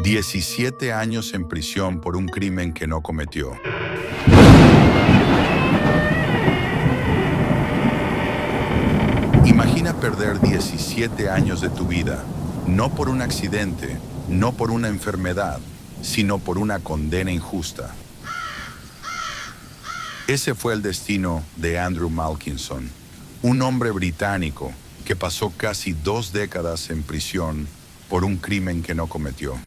17 años en prisión por un crimen que no cometió. Imagina perder 17 años de tu vida, no por un accidente, no por una enfermedad, sino por una condena injusta. Ese fue el destino de Andrew Malkinson, un hombre británico que pasó casi 2 décadas en prisión por un crimen que no cometió.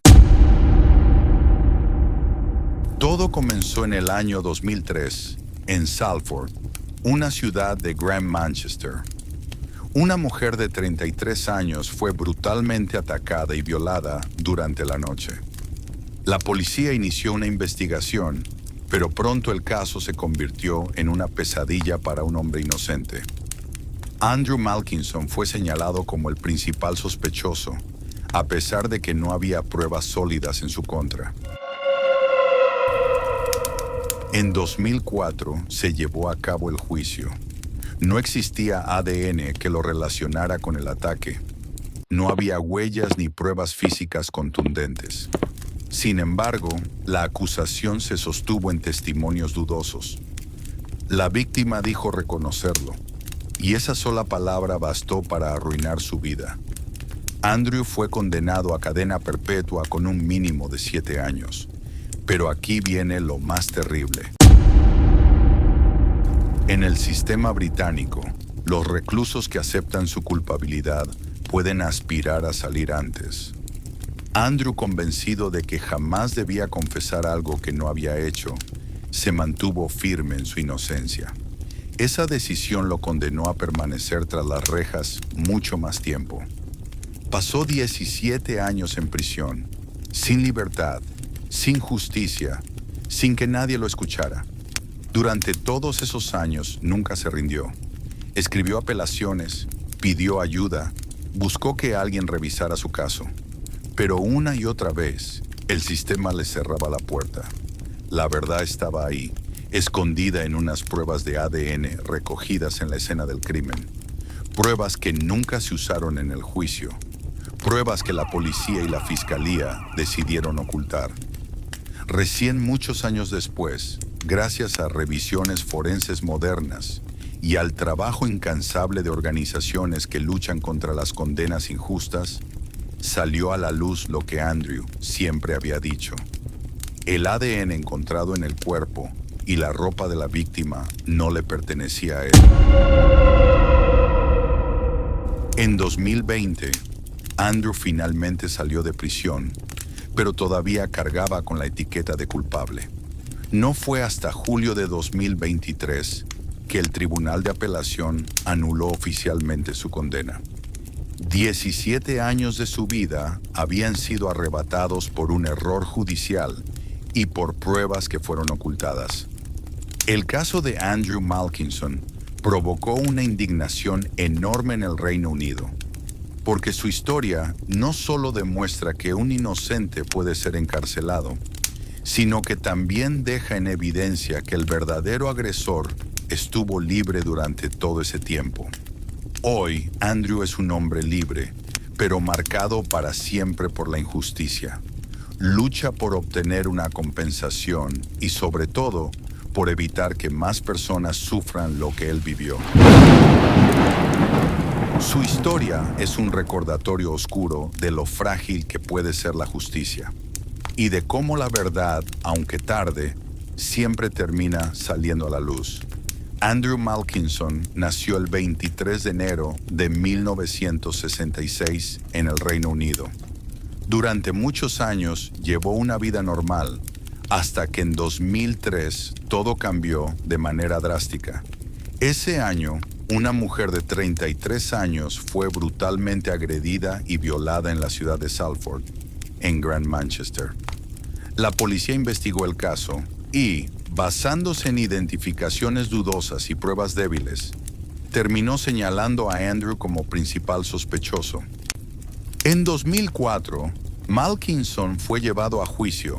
Todo comenzó en el año 2003, en Salford, una ciudad de Grand Manchester. Una mujer de 33 años fue brutalmente atacada y violada durante la noche. La policía inició una investigación, pero pronto el caso se convirtió en una pesadilla para un hombre inocente. Andrew Malkinson fue señalado como el principal sospechoso, a pesar de que no había pruebas sólidas en su contra. En 2004 se llevó a cabo el juicio. No existía ADN que lo relacionara con el ataque. No había huellas ni pruebas físicas contundentes. Sin embargo, la acusación se sostuvo en testimonios dudosos. La víctima dijo reconocerlo, y esa sola palabra bastó para arruinar su vida. Andrew fue condenado a cadena perpetua con un mínimo de 7 años. Pero aquí viene lo más terrible. En el sistema británico, los reclusos que aceptan su culpabilidad pueden aspirar a salir antes. Andrew, convencido de que jamás debía confesar algo que no había hecho, se mantuvo firme en su inocencia. Esa decisión lo condenó a permanecer tras las rejas mucho más tiempo. Pasó 17 años en prisión, sin libertad, sin justicia, sin que nadie lo escuchara. Durante todos esos años nunca se rindió. Escribió apelaciones, pidió ayuda, buscó que alguien revisara su caso. Pero una y otra vez, el sistema le cerraba la puerta. La verdad estaba ahí, escondida en unas pruebas de ADN recogidas en la escena del crimen. Pruebas que nunca se usaron en el juicio. Pruebas que la policía y la fiscalía decidieron ocultar. Recién muchos años después, gracias a revisiones forenses modernas y al trabajo incansable de organizaciones que luchan contra las condenas injustas, salió a la luz lo que Andrew siempre había dicho. El ADN encontrado en el cuerpo y la ropa de la víctima no le pertenecía a él. En 2020, Andrew finalmente salió de prisión, pero todavía cargaba con la etiqueta de culpable. No fue hasta julio de 2023 que el Tribunal de Apelación anuló oficialmente su condena. 17 años de su vida habían sido arrebatados por un error judicial y por pruebas que fueron ocultadas. El caso de Andrew Malkinson provocó una indignación enorme en el Reino Unido, porque su historia no solo demuestra que un inocente puede ser encarcelado, sino que también deja en evidencia que el verdadero agresor estuvo libre durante todo ese tiempo. Hoy, Andrew es un hombre libre, pero marcado para siempre por la injusticia. Lucha por obtener una compensación y, sobre todo, por evitar que más personas sufran lo que él vivió. Su historia es un recordatorio oscuro de lo frágil que puede ser la justicia y de cómo la verdad, aunque tarde, siempre termina saliendo a la luz. Andrew Malkinson nació el 23 de enero de 1966 en el Reino Unido. Durante muchos años llevó una vida normal, hasta que en 2003 todo cambió de manera drástica. Ese año, una mujer de 33 años fue brutalmente agredida y violada en la ciudad de Salford, en Grand Manchester. La policía investigó el caso y, basándose en identificaciones dudosas y pruebas débiles, terminó señalando a Andrew como principal sospechoso. En 2004, Malkinson fue llevado a juicio.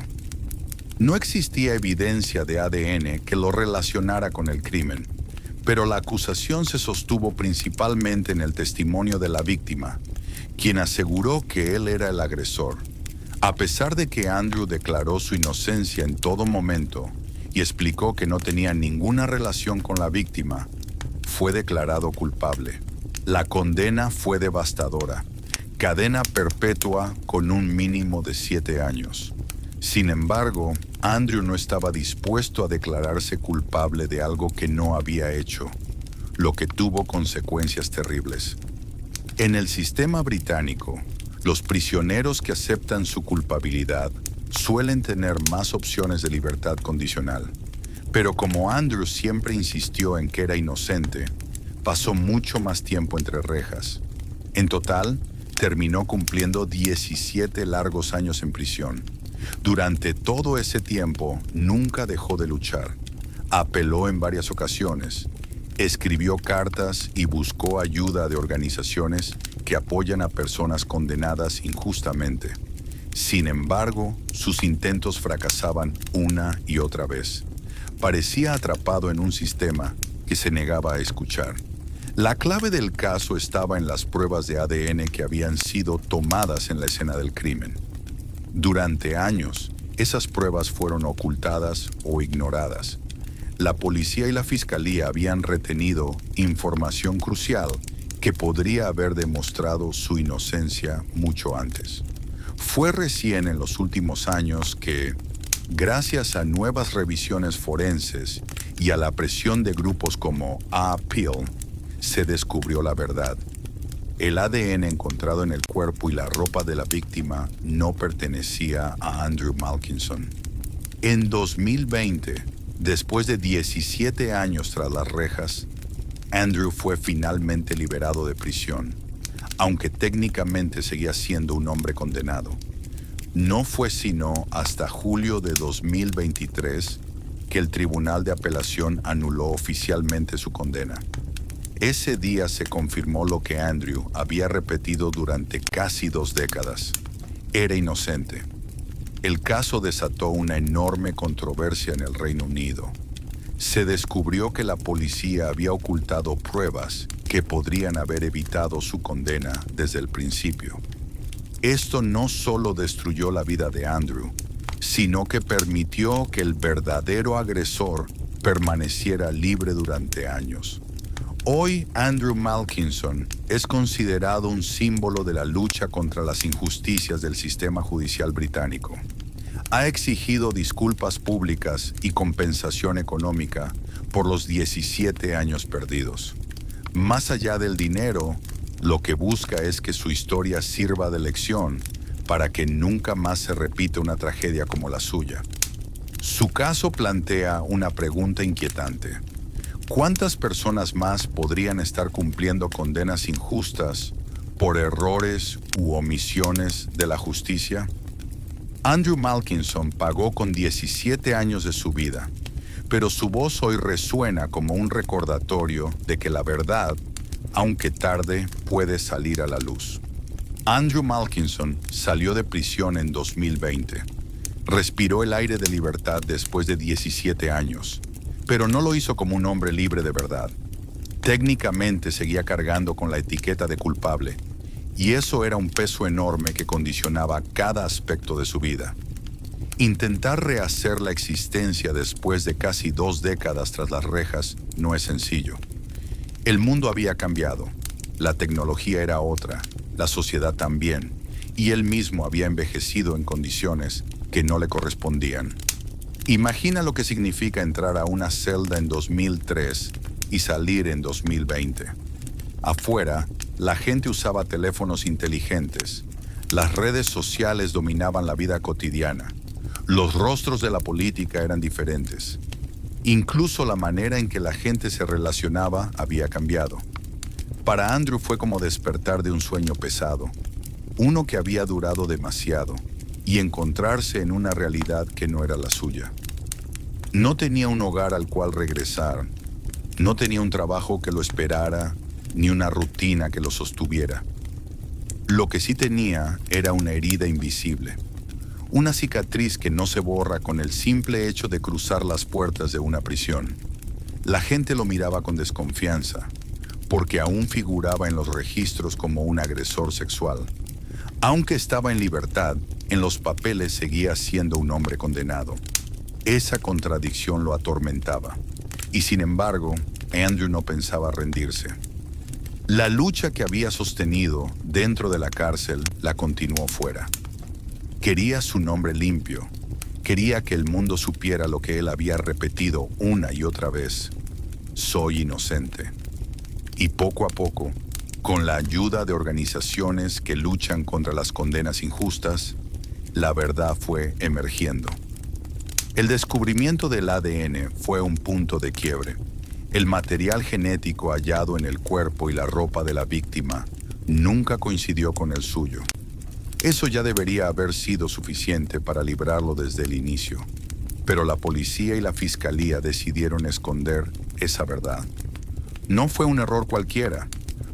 No existía evidencia de ADN que lo relacionara con el crimen, pero la acusación se sostuvo principalmente en el testimonio de la víctima, quien aseguró que él era el agresor. A pesar de que Andrew declaró su inocencia en todo momento y explicó que no tenía ninguna relación con la víctima, fue declarado culpable. La condena fue devastadora: cadena perpetua con un mínimo de 7 años. Sin embargo, Andrew no estaba dispuesto a declararse culpable de algo que no había hecho, lo que tuvo consecuencias terribles. En el sistema británico, los prisioneros que aceptan su culpabilidad suelen tener más opciones de libertad condicional. Pero como Andrew siempre insistió en que era inocente, pasó mucho más tiempo entre rejas. En total, terminó cumpliendo 17 largos años en prisión. Durante todo ese tiempo, nunca dejó de luchar. Apeló en varias ocasiones, escribió cartas y buscó ayuda de organizaciones que apoyan a personas condenadas injustamente. Sin embargo, sus intentos fracasaban una y otra vez. Parecía atrapado en un sistema que se negaba a escuchar. La clave del caso estaba en las pruebas de ADN que habían sido tomadas en la escena del crimen. Durante años, esas pruebas fueron ocultadas o ignoradas. La policía y la fiscalía habían retenido información crucial que podría haber demostrado su inocencia mucho antes. Fue recién en los últimos años que, gracias a nuevas revisiones forenses y a la presión de grupos como A-Appeal, se descubrió la verdad. El ADN encontrado en el cuerpo y la ropa de la víctima no pertenecía a Andrew Malkinson. En 2020, después de 17 años tras las rejas, Andrew fue finalmente liberado de prisión, aunque técnicamente seguía siendo un hombre condenado. No fue sino hasta julio de 2023 que el Tribunal de Apelación anuló oficialmente su condena. Ese día se confirmó lo que Andrew había repetido durante casi 2 décadas: era inocente. El caso desató una enorme controversia en el Reino Unido. Se descubrió que la policía había ocultado pruebas que podrían haber evitado su condena desde el principio. Esto no solo destruyó la vida de Andrew, sino que permitió que el verdadero agresor permaneciera libre durante años. Hoy, Andrew Malkinson es considerado un símbolo de la lucha contra las injusticias del sistema judicial británico. Ha exigido disculpas públicas y compensación económica por los 17 años perdidos. Más allá del dinero, lo que busca es que su historia sirva de lección para que nunca más se repita una tragedia como la suya. Su caso plantea una pregunta inquietante: ¿cuántas personas más podrían estar cumpliendo condenas injustas por errores u omisiones de la justicia? Andrew Malkinson pagó con 17 años de su vida, pero su voz hoy resuena como un recordatorio de que la verdad, aunque tarde, puede salir a la luz. Andrew Malkinson salió de prisión en 2020. Respiró el aire de libertad después de 17 años, pero no lo hizo como un hombre libre de verdad. Técnicamente seguía cargando con la etiqueta de culpable, y eso era un peso enorme que condicionaba cada aspecto de su vida. Intentar rehacer la existencia después de casi 2 décadas tras las rejas no es sencillo. El mundo había cambiado, la tecnología era otra, la sociedad también, y él mismo había envejecido en condiciones que no le correspondían. Imagina lo que significa entrar a una celda en 2003 y salir en 2020. Afuera, la gente usaba teléfonos inteligentes. Las redes sociales dominaban la vida cotidiana. Los rostros de la política eran diferentes. Incluso la manera en que la gente se relacionaba había cambiado. Para Andrew fue como despertar de un sueño pesado, uno que había durado demasiado, y encontrarse en una realidad que no era la suya. No tenía un hogar al cual regresar, no tenía un trabajo que lo esperara, ni una rutina que lo sostuviera. Lo que sí tenía era una herida invisible, una cicatriz que no se borra con el simple hecho de cruzar las puertas de una prisión. La gente lo miraba con desconfianza, porque aún figuraba en los registros como un agresor sexual. Aunque estaba en libertad, En los papeles seguía siendo un hombre condenado. Esa contradicción lo atormentaba. Y sin embargo, Andrew no pensaba rendirse. La lucha que había sostenido dentro de la cárcel la continuó fuera. Quería su nombre limpio. Quería que el mundo supiera lo que él había repetido una y otra vez. Soy inocente. Y poco a poco, con la ayuda de organizaciones que luchan contra las condenas injustas, la verdad fue emergiendo. El descubrimiento del ADN fue un punto de quiebre. El material genético hallado en el cuerpo y la ropa de la víctima nunca coincidió con el suyo. Eso ya debería haber sido suficiente para librarlo desde el inicio. Pero la policía y la fiscalía decidieron esconder esa verdad. No fue un error cualquiera,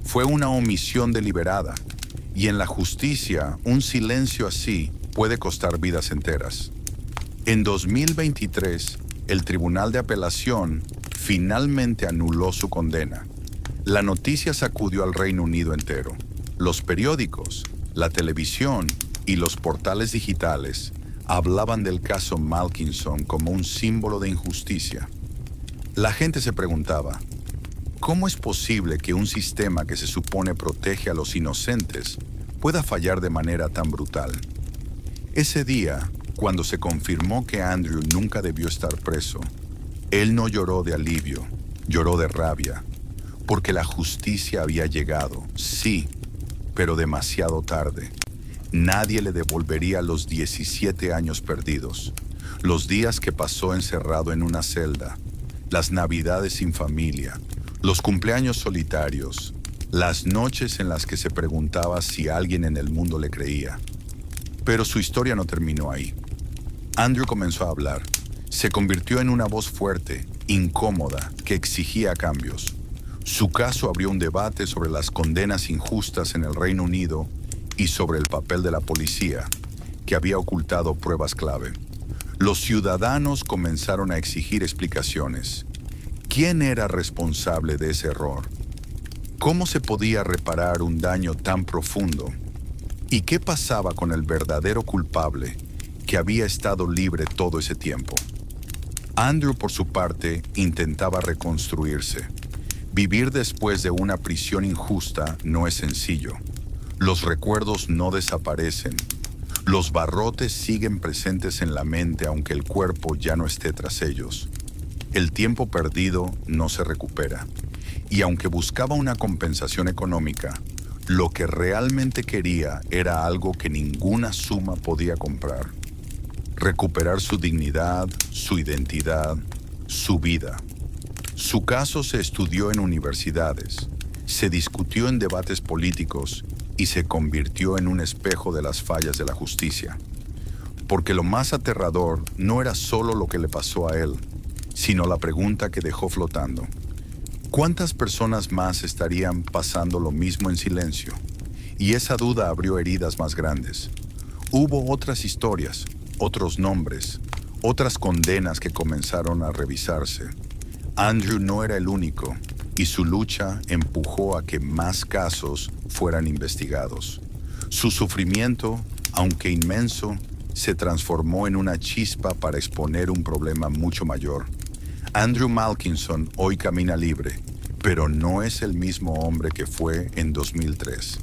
fue una omisión deliberada. Y en la justicia, un silencio así puede costar vidas enteras. En 2023, el Tribunal de Apelación finalmente anuló su condena. La noticia sacudió al Reino Unido entero. Los periódicos, la televisión y los portales digitales hablaban del caso Malkinson como un símbolo de injusticia. La gente se preguntaba, ¿cómo es posible que un sistema que se supone protege a los inocentes pueda fallar de manera tan brutal? Ese día, cuando se confirmó que Andrew nunca debió estar preso, él no lloró de alivio, lloró de rabia, porque la justicia había llegado, sí, pero demasiado tarde. Nadie le devolvería los 17 años perdidos, los días que pasó encerrado en una celda, las navidades sin familia, los cumpleaños solitarios, las noches en las que se preguntaba si alguien en el mundo le creía. Pero su historia no terminó ahí. Andrew comenzó a hablar. Se convirtió en una voz fuerte, incómoda, que exigía cambios. Su caso abrió un debate sobre las condenas injustas en el Reino Unido y sobre el papel de la policía, que había ocultado pruebas clave. Los ciudadanos comenzaron a exigir explicaciones. ¿Quién era responsable de ese error? ¿Cómo se podía reparar un daño tan profundo? ¿Y qué pasaba con el verdadero culpable que había estado libre todo ese tiempo? Andrew, por su parte, intentaba reconstruirse. Vivir después de una prisión injusta no es sencillo. Los recuerdos no desaparecen. Los barrotes siguen presentes en la mente aunque el cuerpo ya no esté tras ellos. El tiempo perdido no se recupera. Y aunque buscaba una compensación económica, lo que realmente quería era algo que ninguna suma podía comprar. Recuperar su dignidad, su identidad, su vida. Su caso se estudió en universidades, se discutió en debates políticos y se convirtió en un espejo de las fallas de la justicia. Porque lo más aterrador no era solo lo que le pasó a él, sino la pregunta que dejó flotando. ¿Cuántas personas más estarían pasando lo mismo en silencio? Y esa duda abrió heridas más grandes. Hubo otras historias, otros nombres, otras condenas que comenzaron a revisarse. Andrew no era el único, y su lucha empujó a que más casos fueran investigados. Su sufrimiento, aunque inmenso, se transformó en una chispa para exponer un problema mucho mayor. Andrew Malkinson hoy camina libre, pero no es el mismo hombre que fue en 2003.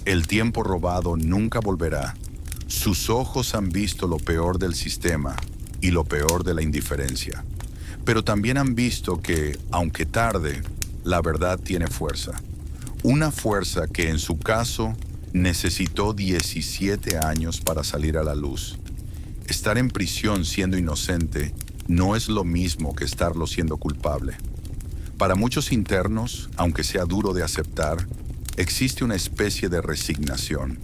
El tiempo robado nunca volverá. Sus ojos han visto lo peor del sistema y lo peor de la indiferencia. Pero también han visto que, aunque tarde, la verdad tiene fuerza. Una fuerza que en su caso necesitó 17 años para salir a la luz. Estar en prisión siendo inocente no es lo mismo que estarlo siendo culpable. Para muchos internos, aunque sea duro de aceptar, existe una especie de resignación.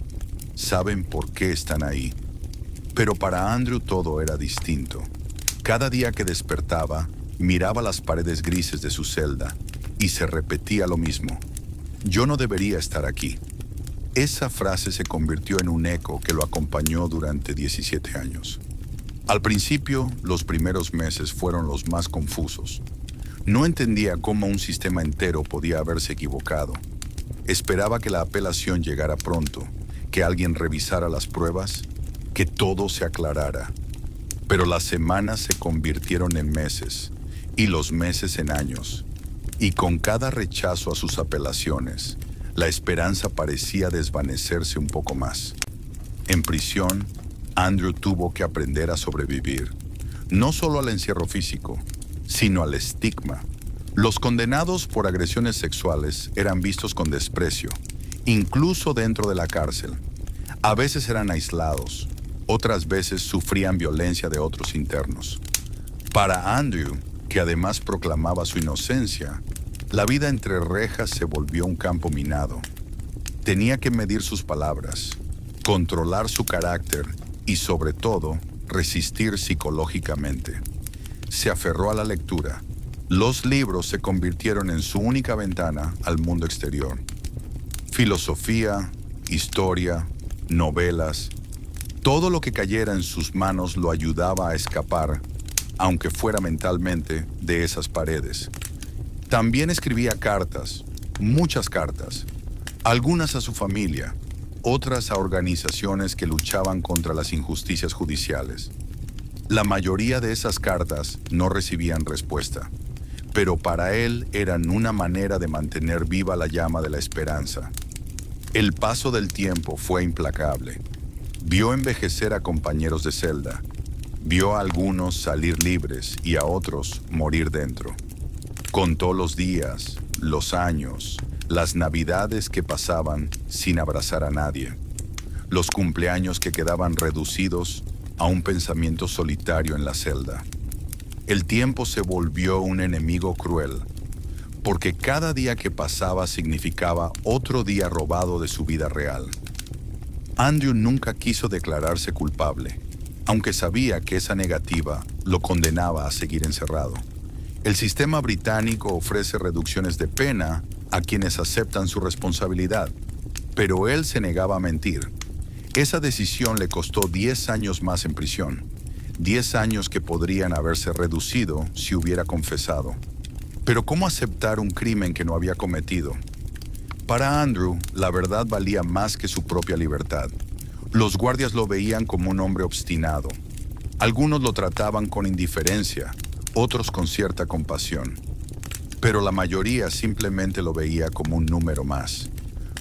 Saben por qué están ahí. Pero para Andrew todo era distinto. Cada día que despertaba, miraba las paredes grises de su celda y se repetía lo mismo. Yo no debería estar aquí. Esa frase se convirtió en un eco que lo acompañó durante 17 años. Al principio, los primeros meses fueron los más confusos. No entendía cómo un sistema entero podía haberse equivocado. Esperaba que la apelación llegara pronto, que alguien revisara las pruebas, que todo se aclarara. Pero las semanas se convirtieron en meses y los meses en años. Y con cada rechazo a sus apelaciones, la esperanza parecía desvanecerse un poco más. En prisión, Andrew tuvo que aprender a sobrevivir, no solo al encierro físico, sino al estigma. Los condenados por agresiones sexuales eran vistos con desprecio, incluso dentro de la cárcel. A veces eran aislados, otras veces sufrían violencia de otros internos. Para Andrew, que además proclamaba su inocencia, la vida entre rejas se volvió un campo minado. Tenía que medir sus palabras, controlar su carácter y, sobre todo, resistir psicológicamente. Se aferró a la lectura. Los libros se convirtieron en su única ventana al mundo exterior. Filosofía, historia, novelas, todo lo que cayera en sus manos lo ayudaba a escapar, aunque fuera mentalmente, de esas paredes. También escribía cartas, muchas cartas, algunas a su familia, otras a organizaciones que luchaban contra las injusticias judiciales. La mayoría de esas cartas no recibían respuesta, pero para él eran una manera de mantener viva la llama de la esperanza. El paso del tiempo fue implacable. Vio envejecer a compañeros de celda, vio a algunos salir libres y a otros morir dentro. Contó los días, los años, las navidades que pasaban sin abrazar a nadie, los cumpleaños que quedaban reducidos a un pensamiento solitario en la celda. El tiempo se volvió un enemigo cruel, porque cada día que pasaba significaba otro día robado de su vida real. Andrew nunca quiso declararse culpable, aunque sabía que esa negativa lo condenaba a seguir encerrado. El sistema británico ofrece reducciones de pena a quienes aceptan su responsabilidad, pero él se negaba a mentir. Esa decisión le costó 10 años más en prisión, 10 años que podrían haberse reducido si hubiera confesado. Pero ¿cómo aceptar un crimen que no había cometido? Para Andrew, la verdad valía más que su propia libertad. Los guardias lo veían como un hombre obstinado. Algunos lo trataban con indiferencia, otros con cierta compasión. Pero la mayoría simplemente lo veía como un número más,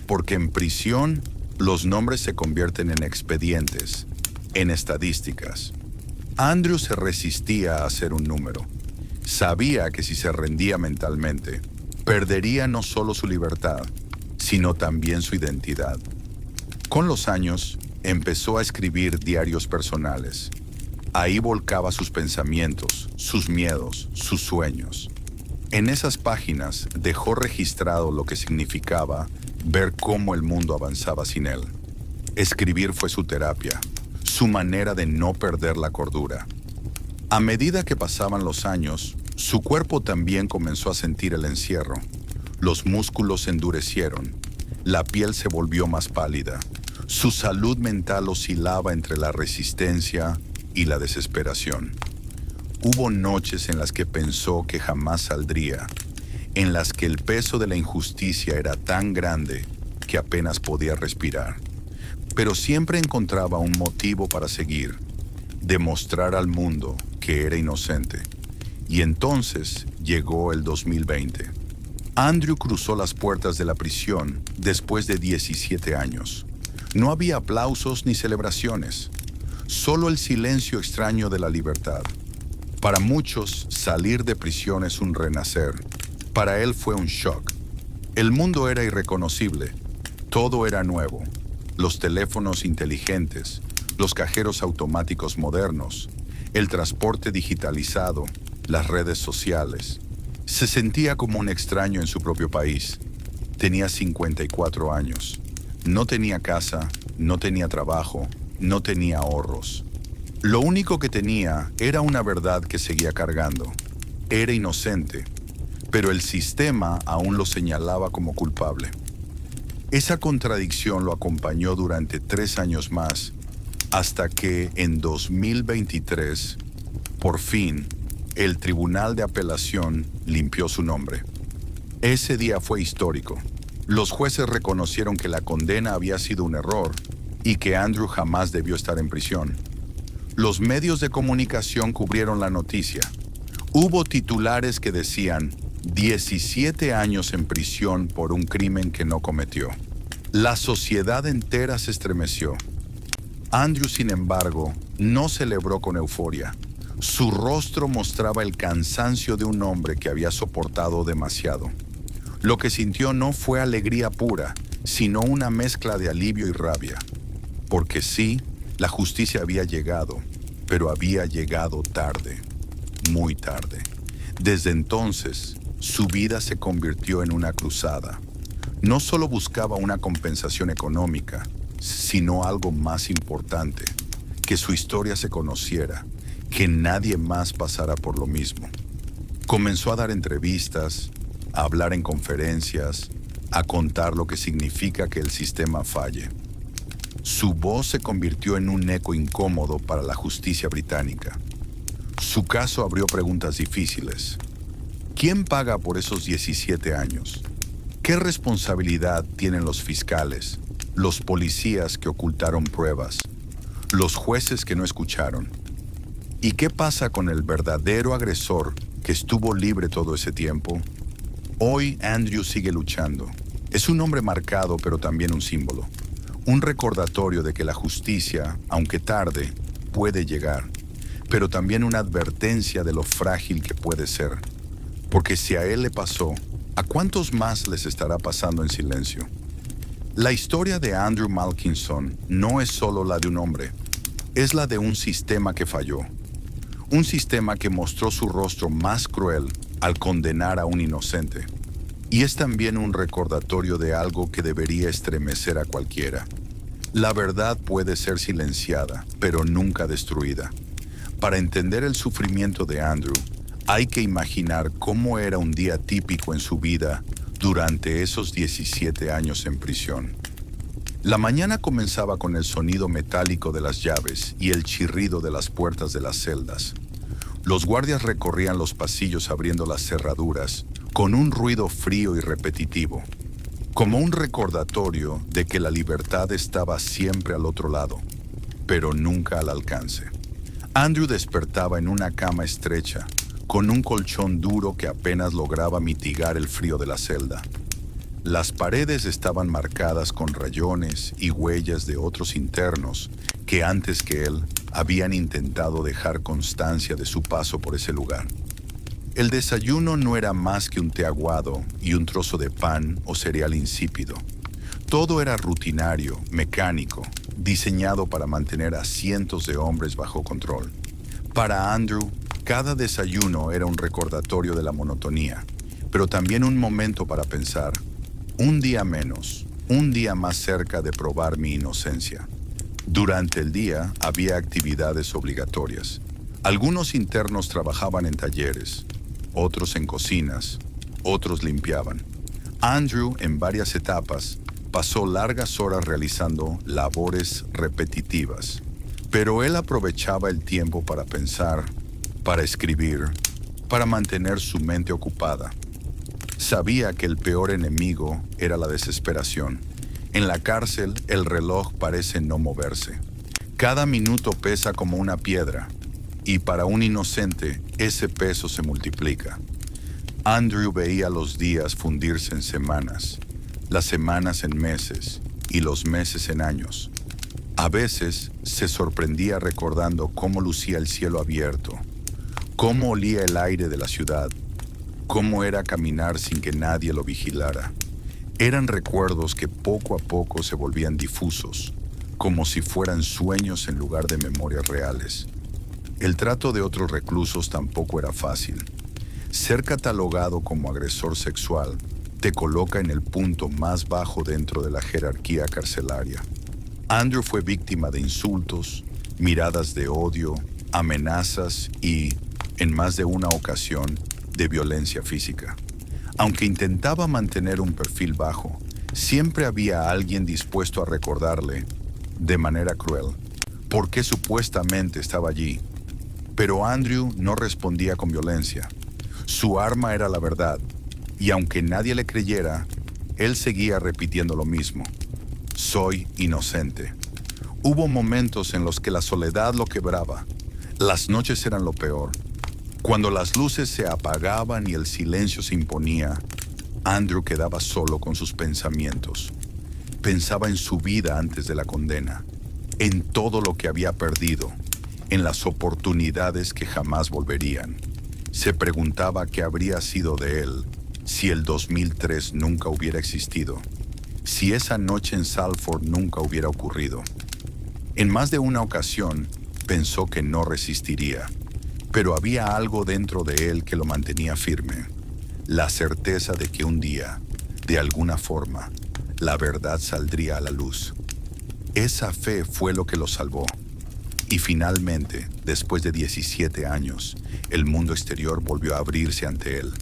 porque en prisión los nombres se convierten en expedientes, en estadísticas. Andrew se resistía a ser un número. Sabía que si se rendía mentalmente, perdería no solo su libertad, sino también su identidad. Con los años, empezó a escribir diarios personales. Ahí volcaba sus pensamientos, sus miedos, sus sueños. En esas páginas dejó registrado lo que significaba ver cómo el mundo avanzaba sin él. Escribir fue su terapia, su manera de no perder la cordura. A medida que pasaban los años, su cuerpo también comenzó a sentir el encierro. Los músculos se endurecieron, la piel se volvió más pálida. Su salud mental oscilaba entre la resistencia y la desesperación. Hubo noches en las que pensó que jamás saldría, en las que el peso de la injusticia era tan grande que apenas podía respirar. Pero siempre encontraba un motivo para seguir, demostrar al mundo que era inocente. Y entonces llegó el 2020. Andrew cruzó las puertas de la prisión después de 17 años. No había aplausos ni celebraciones, solo el silencio extraño de la libertad. Para muchos, salir de prisión es un renacer. Para él fue un shock. El mundo era irreconocible. Todo era nuevo. Los teléfonos inteligentes, los cajeros automáticos modernos, el transporte digitalizado, las redes sociales. Se sentía como un extraño en su propio país. Tenía 54 años. No tenía casa, no tenía trabajo, no tenía ahorros. Lo único que tenía era una verdad que seguía cargando. Era inocente, pero el sistema aún lo señalaba como culpable. Esa contradicción lo acompañó durante 3 años más, hasta que en 2023, por fin, el Tribunal de Apelación limpió su nombre. Ese día fue histórico. Los jueces reconocieron que la condena había sido un error y que Andrew jamás debió estar en prisión. Los medios de comunicación cubrieron la noticia. Hubo titulares que decían 17 años en prisión por un crimen que no cometió. La sociedad entera se estremeció. Andrew, sin embargo, no celebró con euforia. Su rostro mostraba el cansancio de un hombre que había soportado demasiado. Lo que sintió no fue alegría pura, sino una mezcla de alivio y rabia. Porque sí, la justicia había llegado, pero había llegado tarde, muy tarde. Desde entonces, su vida se convirtió en una cruzada. No solo buscaba una compensación económica, sino algo más importante, que su historia se conociera, que nadie más pasara por lo mismo. Comenzó a dar entrevistas, a hablar en conferencias, a contar lo que significa que el sistema falle. Su voz se convirtió en un eco incómodo para la justicia británica. Su caso abrió preguntas difíciles. ¿Quién paga por esos 17 años? ¿Qué responsabilidad tienen los fiscales, los policías que ocultaron pruebas, los jueces que no escucharon? ¿Y qué pasa con el verdadero agresor que estuvo libre todo ese tiempo? Hoy Andrew sigue luchando. Es un hombre marcado, pero también un símbolo. Un recordatorio de que la justicia, aunque tarde, puede llegar, pero también una advertencia de lo frágil que puede ser. Porque si a él le pasó, ¿a cuántos más les estará pasando en silencio? La historia de Andrew Malkinson no es solo la de un hombre, es la de un sistema que falló. Un sistema que mostró su rostro más cruel al condenar a un inocente. Y es también un recordatorio de algo que debería estremecer a cualquiera. La verdad puede ser silenciada, pero nunca destruida. Para entender el sufrimiento de Andrew, hay que imaginar cómo era un día típico en su vida durante esos 17 años en prisión. La mañana comenzaba con el sonido metálico de las llaves y el chirrido de las puertas de las celdas. Los guardias recorrían los pasillos abriendo las cerraduras con un ruido frío y repetitivo, como un recordatorio de que la libertad estaba siempre al otro lado, pero nunca al alcance. Andrew despertaba en una cama estrecha, con un colchón duro que apenas lograba mitigar el frío de la celda. Las paredes estaban marcadas con rayones y huellas de otros internos que antes que él habían intentado dejar constancia de su paso por ese lugar. El desayuno no era más que un té aguado y un trozo de pan o cereal insípido. Todo era rutinario, mecánico, diseñado para mantener a cientos de hombres bajo control. Para Andrew, cada desayuno era un recordatorio de la monotonía, pero también un momento para pensar: un día menos, un día más cerca de probar mi inocencia. Durante el día había actividades obligatorias. Algunos internos trabajaban en talleres, otros en cocinas, otros limpiaban. Andrew, en varias etapas, pasó largas horas realizando labores repetitivas, pero él aprovechaba el tiempo para pensar, para escribir, para mantener su mente ocupada. Sabía que el peor enemigo era la desesperación. En la cárcel, el reloj parece no moverse. Cada minuto pesa como una piedra, y para un inocente, ese peso se multiplica. Andrew veía los días fundirse en semanas, las semanas en meses, y los meses en años. A veces se sorprendía recordando cómo lucía el cielo abierto, cómo olía el aire de la ciudad, cómo era caminar sin que nadie lo vigilara. Eran recuerdos que poco a poco se volvían difusos, como si fueran sueños en lugar de memorias reales. El trato de otros reclusos tampoco era fácil. Ser catalogado como agresor sexual te coloca en el punto más bajo dentro de la jerarquía carcelaria. Andrew fue víctima de insultos, miradas de odio, amenazas y, en más de una ocasión, de violencia física. Aunque intentaba mantener un perfil bajo, siempre había alguien dispuesto a recordarle, de manera cruel, por qué supuestamente estaba allí. Pero Andrew no respondía con violencia. Su arma era la verdad, y aunque nadie le creyera, él seguía repitiendo lo mismo: soy inocente. Hubo momentos en los que la soledad lo quebraba. Las noches eran lo peor. Cuando las luces se apagaban y el silencio se imponía, Andrew quedaba solo con sus pensamientos. Pensaba en su vida antes de la condena, en todo lo que había perdido, en las oportunidades que jamás volverían. Se preguntaba qué habría sido de él si el 2003 nunca hubiera existido, si esa noche en Salford nunca hubiera ocurrido. En más de una ocasión pensó que no resistiría, pero había algo dentro de él que lo mantenía firme, la certeza de que un día, de alguna forma, la verdad saldría a la luz. Esa fe fue lo que lo salvó. Y finalmente, después de 17 años, el mundo exterior volvió a abrirse ante él.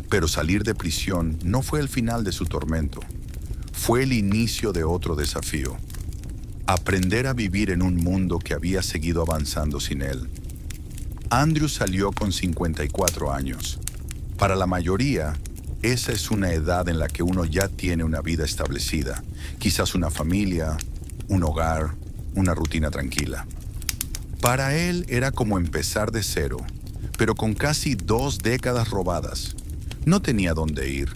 Pero salir de prisión no fue el final de su tormento. Fue el inicio de otro desafío. Aprender a vivir en un mundo que había seguido avanzando sin él. Andrew salió con 54 años. Para la mayoría, esa es una edad en la que uno ya tiene una vida establecida, quizás una familia, un hogar, una rutina tranquila. Para él era como empezar de cero, pero con casi 2 décadas robadas. No tenía dónde ir,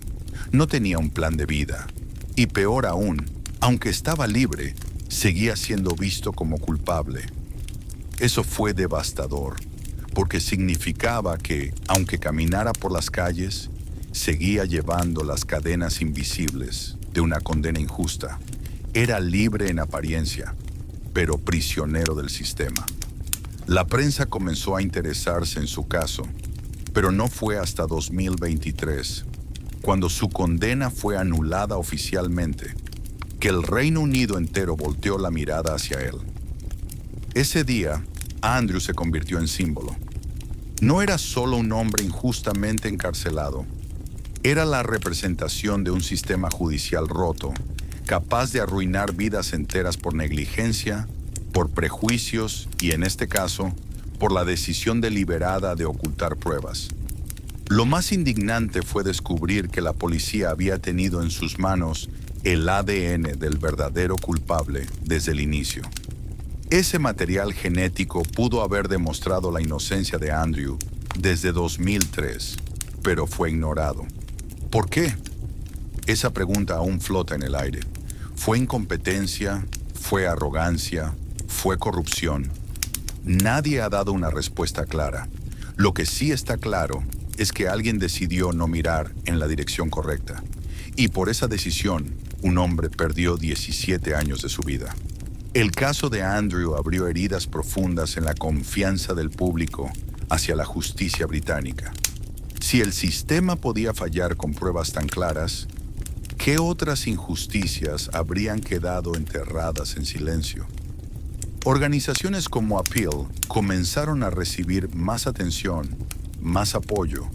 no tenía un plan de vida, y peor aún, aunque estaba libre, seguía siendo visto como culpable. Eso fue devastador, porque significaba que, aunque caminara por las calles, seguía llevando las cadenas invisibles de una condena injusta. Era libre en apariencia, pero prisionero del sistema. La prensa comenzó a interesarse en su caso, pero no fue hasta 2023, cuando su condena fue anulada oficialmente, que el Reino Unido entero volteó la mirada hacia él. Ese día, Andrew se convirtió en símbolo. No era solo un hombre injustamente encarcelado, era la representación de un sistema judicial roto, capaz de arruinar vidas enteras por negligencia, por prejuicios y, en este caso, por la decisión deliberada de ocultar pruebas. Lo más indignante fue descubrir que la policía había tenido en sus manos el ADN del verdadero culpable desde el inicio. Ese material genético pudo haber demostrado la inocencia de Andrew desde 2003, pero fue ignorado. ¿Por qué? Esa pregunta aún flota en el aire. ¿Fue incompetencia? ¿Fue arrogancia? ¿Fue corrupción? Nadie ha dado una respuesta clara. Lo que sí está claro es que alguien decidió no mirar en la dirección correcta. Y por esa decisión, un hombre perdió 17 años de su vida. El caso de Andrew abrió heridas profundas en la confianza del público hacia la justicia británica. Si el sistema podía fallar con pruebas tan claras, ¿qué otras injusticias habrían quedado enterradas en silencio? Organizaciones como Appeal comenzaron a recibir más atención, más apoyo,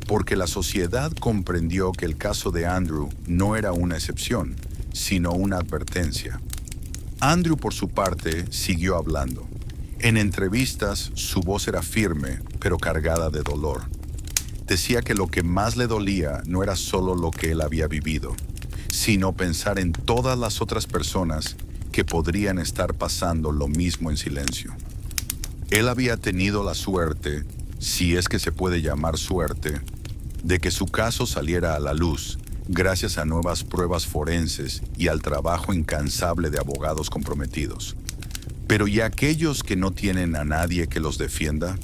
porque la sociedad comprendió que el caso de Andrew no era una excepción, sino una advertencia. Andrew, por su parte, siguió hablando. En entrevistas, su voz era firme, pero cargada de dolor. Decía que lo que más le dolía no era solo lo que él había vivido, sino pensar en todas las otras personas que podrían estar pasando lo mismo en silencio. Él había tenido la suerte, si es que se puede llamar suerte, de que su caso saliera a la luz gracias a nuevas pruebas forenses y al trabajo incansable de abogados comprometidos. Pero ¿y aquellos que no tienen a nadie que los defienda?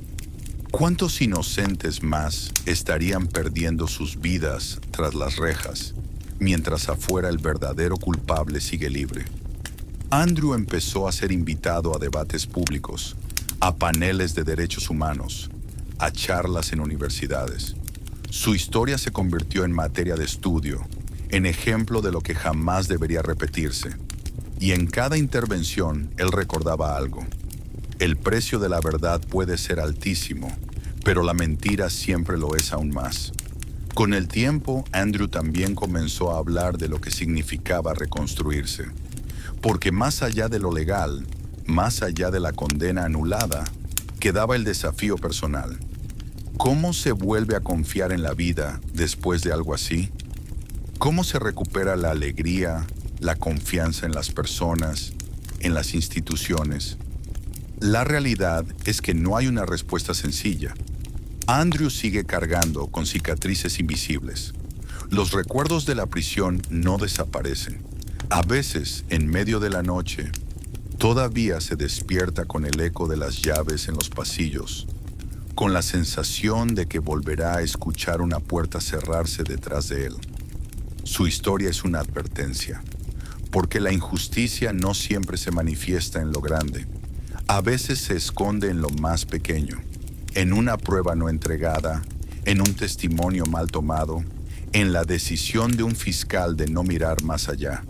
¿Cuántos inocentes más estarían perdiendo sus vidas tras las rejas, mientras afuera el verdadero culpable sigue libre? Andrew empezó a ser invitado a debates públicos, a paneles de derechos humanos, a charlas en universidades. Su historia se convirtió en materia de estudio, en ejemplo de lo que jamás debería repetirse. Y en cada intervención él recordaba algo. El precio de la verdad puede ser altísimo, pero la mentira siempre lo es aún más. Con el tiempo, Andrew también comenzó a hablar de lo que significaba reconstruirse. Porque más allá de lo legal, más allá de la condena anulada, quedaba el desafío personal. ¿Cómo se vuelve a confiar en la vida después de algo así? ¿Cómo se recupera la alegría, la confianza en las personas en las instituciones. La realidad es que no hay una respuesta sencilla. Andrew sigue cargando con cicatrices invisibles. Los recuerdos de la prisión no desaparecen. A veces, en medio de la noche, todavía se despierta con el eco de las llaves en los pasillos, con la sensación de que volverá a escuchar una puerta cerrarse detrás de él. Su historia es una advertencia, porque la injusticia no siempre se manifiesta en lo grande. A veces se esconde en lo más pequeño, en una prueba no entregada, en un testimonio mal tomado, en la decisión de un fiscal de no mirar más allá.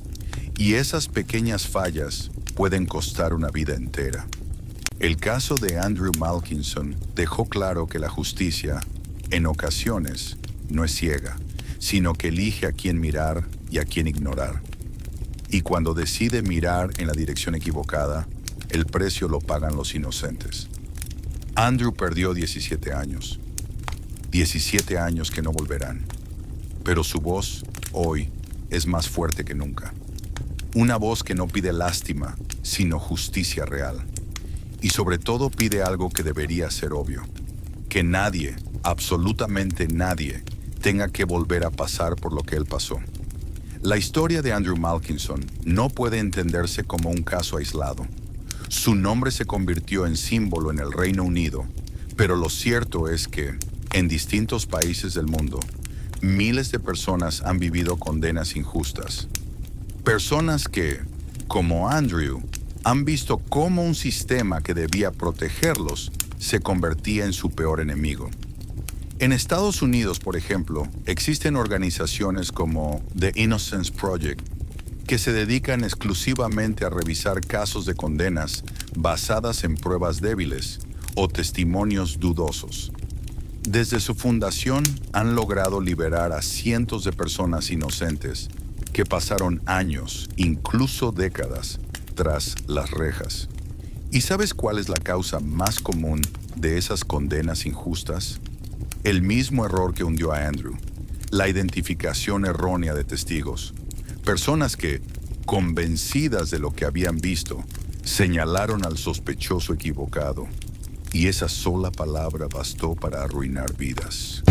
Y esas pequeñas fallas pueden costar una vida entera. El caso de Andrew Malkinson dejó claro que la justicia, en ocasiones, no es ciega, sino que elige a quién mirar y a quién ignorar. Y cuando decide mirar en la dirección equivocada, el precio lo pagan los inocentes. Andrew perdió 17 años. 17 años que no volverán. Pero su voz, hoy, es más fuerte que nunca. Una voz que no pide lástima, sino justicia real. Y sobre todo pide algo que debería ser obvio. Que nadie, absolutamente nadie, tenga que volver a pasar por lo que él pasó. La historia de Andrew Malkinson no puede entenderse como un caso aislado. Su nombre se convirtió en símbolo en el Reino Unido, pero lo cierto es que, en distintos países del mundo, miles de personas han vivido condenas injustas. Personas que, como Andrew, han visto cómo un sistema que debía protegerlos se convertía en su peor enemigo. En Estados Unidos, por ejemplo, existen organizaciones como The Innocence Project, que se dedican exclusivamente a revisar casos de condenas basadas en pruebas débiles o testimonios dudosos. Desde su fundación han logrado liberar a cientos de personas inocentes que pasaron años, incluso décadas, tras las rejas. ¿Y sabes cuál es la causa más común de esas condenas injustas? El mismo error que hundió a Andrew, la identificación errónea de testigos. Personas que, convencidas de lo que habían visto, señalaron al sospechoso equivocado. Y esa sola palabra bastó para arruinar vidas.